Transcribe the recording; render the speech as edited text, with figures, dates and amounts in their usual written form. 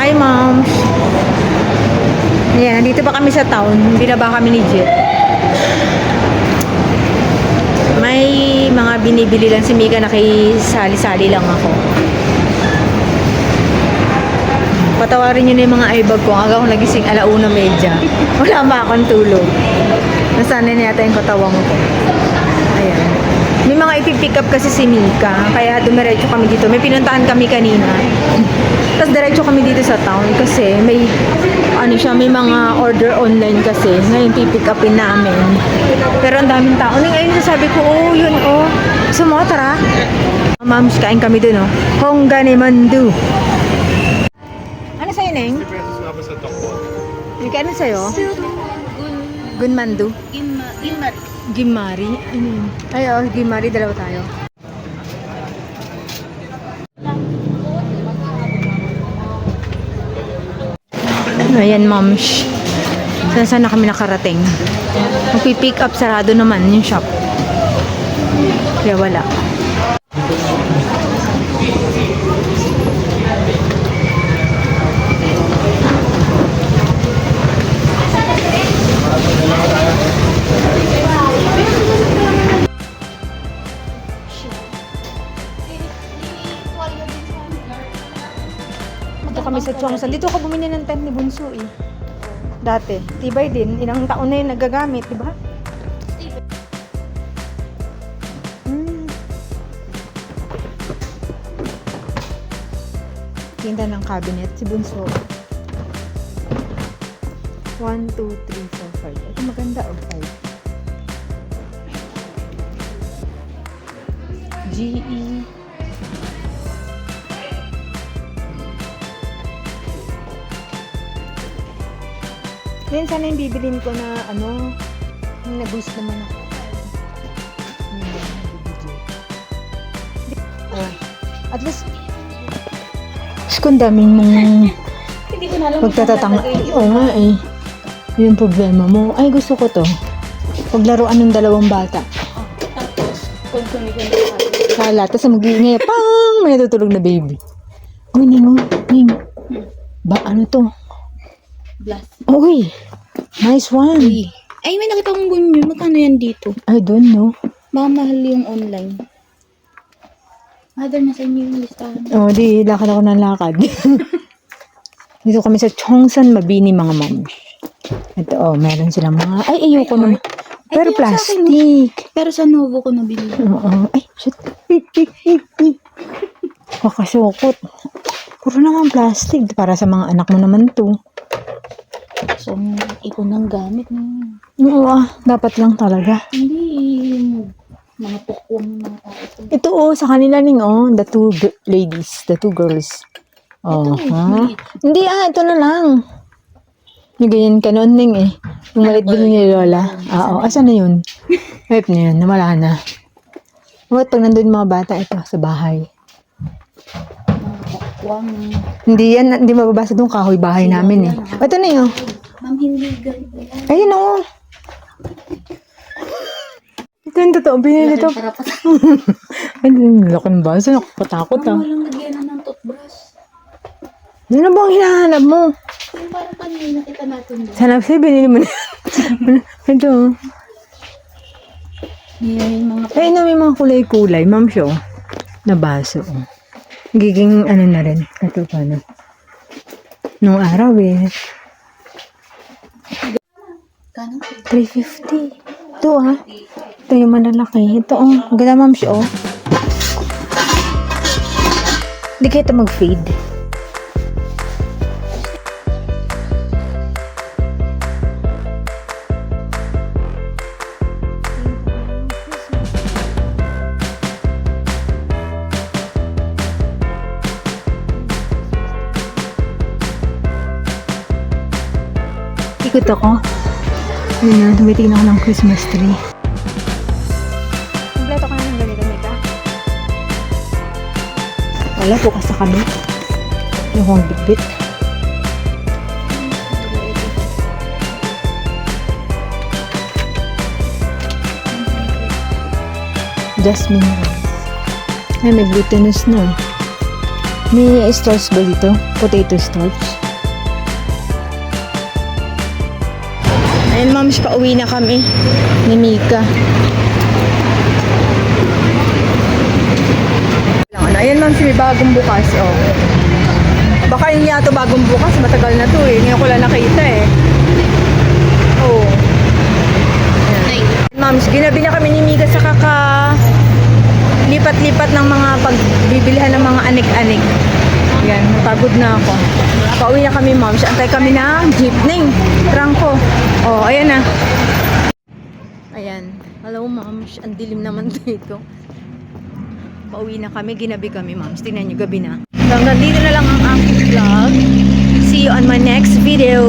Hi, ma'am. Ayan, nandito pa kami sa town. Binaba kami ni Jet. May mga binibili lang si Mika, nakisali-sali lang ako. Patawarin nyo na yung mga eyebag ko. Aga akong nagising 1:30. Wala pa akong tulog. Nasanay na yata yung katawang ko. Ayan. May mga ipipick up kasi si Mika. Kaya dumiretso kami dito. May pinuntahan kami kanina. Tapos diretso kami dito sa town. Kasi may, may mga order online kasi. Ngayon pipick upin namin. Pero ang daming tao. Ngayon sabi ko, yun. Sumotara. Mams, kain kami dun, Honggane Mandu. Ano sa'yo, Neng? Ano sa'yo? Gunmandu? Gimari. Ano yun? Gimari. Dalawa tayo. Ayan, moms. Saan na kami nakarating? Magpipick up, sarado naman yung shop. Kaya wala. Dito kami sa Chongsan. Dito ako bumili ng tent ni Bunso dati. Tibay din. Ilang taon na yun nagagamit, di ba? Tinda ng cabinet si Bunso. 1, 2, 3, 4, 5. Ito maganda, 5. GE. Then sana yung bibilin ko na yung na-boost naman ako. At least kung daming mong pagtatatang. Oo nga yung problema mo. Ay, gusto ko to. Paglaruan ng dalawang bata. Tapos, Sala. Tapos mag-iingay. Pang! May natutulog na baby. Ning. Ba, ano to? blast. Uy! Nice one! Ay, may nakita kong ganyan. Magkano yan dito? I don't know. Baka mahal yung online. Mother, nasa inyo yung listahan. Di lakad ako ng lakad. Dito kami sa Chongsan, Mabini, mga moms. Ito, meron silang mga... Ay, ayoko naman. Pero yung plastic. Pero sa Novo ko nabili. Oo. Ay, shit. Kakasukot. Puro naman plastic. Para sa mga anak mo naman to. So, ipon ng gamit. Oo, dapat lang talaga. Hindi yung mga pukwang mga tao. Ito sa kanila ning the two ladies, the two girls. Hindi ito na lang. Yung ganyan ka noon ning Yung malit bilhin ni Lola. Asan na yun? Hype na yun, nawala na. Pag nandun mga bata ito sa bahay. Mga pukwang. Hindi mababasa doon kahoy bahay namin Ito na yun. Ma'am, hindi ganito. Ayun Ito yung totoo, binili ito. Ay, laki ng baso, nakapatakot Ma'am, walang lagyan ng toothbrush. Ano bang hinahanap mo? Yung parang kanina kita natin doon. Sana kasi binili mo na. Ito. Yung mga... May mga kulay-kulay, ma'am show. Na baso. Giging na rin. Ito paano. Nung araw Kano? 350. Ito Ito yung malalaki. Ito ganda ma'am show. Hindi kaya ito mag-fade. Ikot ako. Ayun na, tumitingin ako ng Christmas tree. Kompleto ka na ng ganito, Mika? Wala, bukas sa kami. Yung kong bitbit. Jasmine rice. Ay, may glutinous na. May starch ba dito? Potato starch. Ayun, moms, pauwi na kami ni Mika. Ayan, moms, may bagong bukas, oh. Baka yung yato bagong bukas, matagal na to eh. Ngayon ko lang nakita eh. Oh. Ayan. Moms, ginabi na kami ni Mika sa lipat-lipat ng mga pagbibilihan ng mga anik-anik. Yan, napagod na ako. Pauwi na kami, moms. Antay kami ng jeepney. Trangko. Oh, ayan na. Ayan. Hello, moms. Ang dilim naman dito. Pauwi na kami. Ginabi kami, moms. Tingnan nyo, gabi na. So, hanggang dito na lang ang aking vlog. See you on my next video.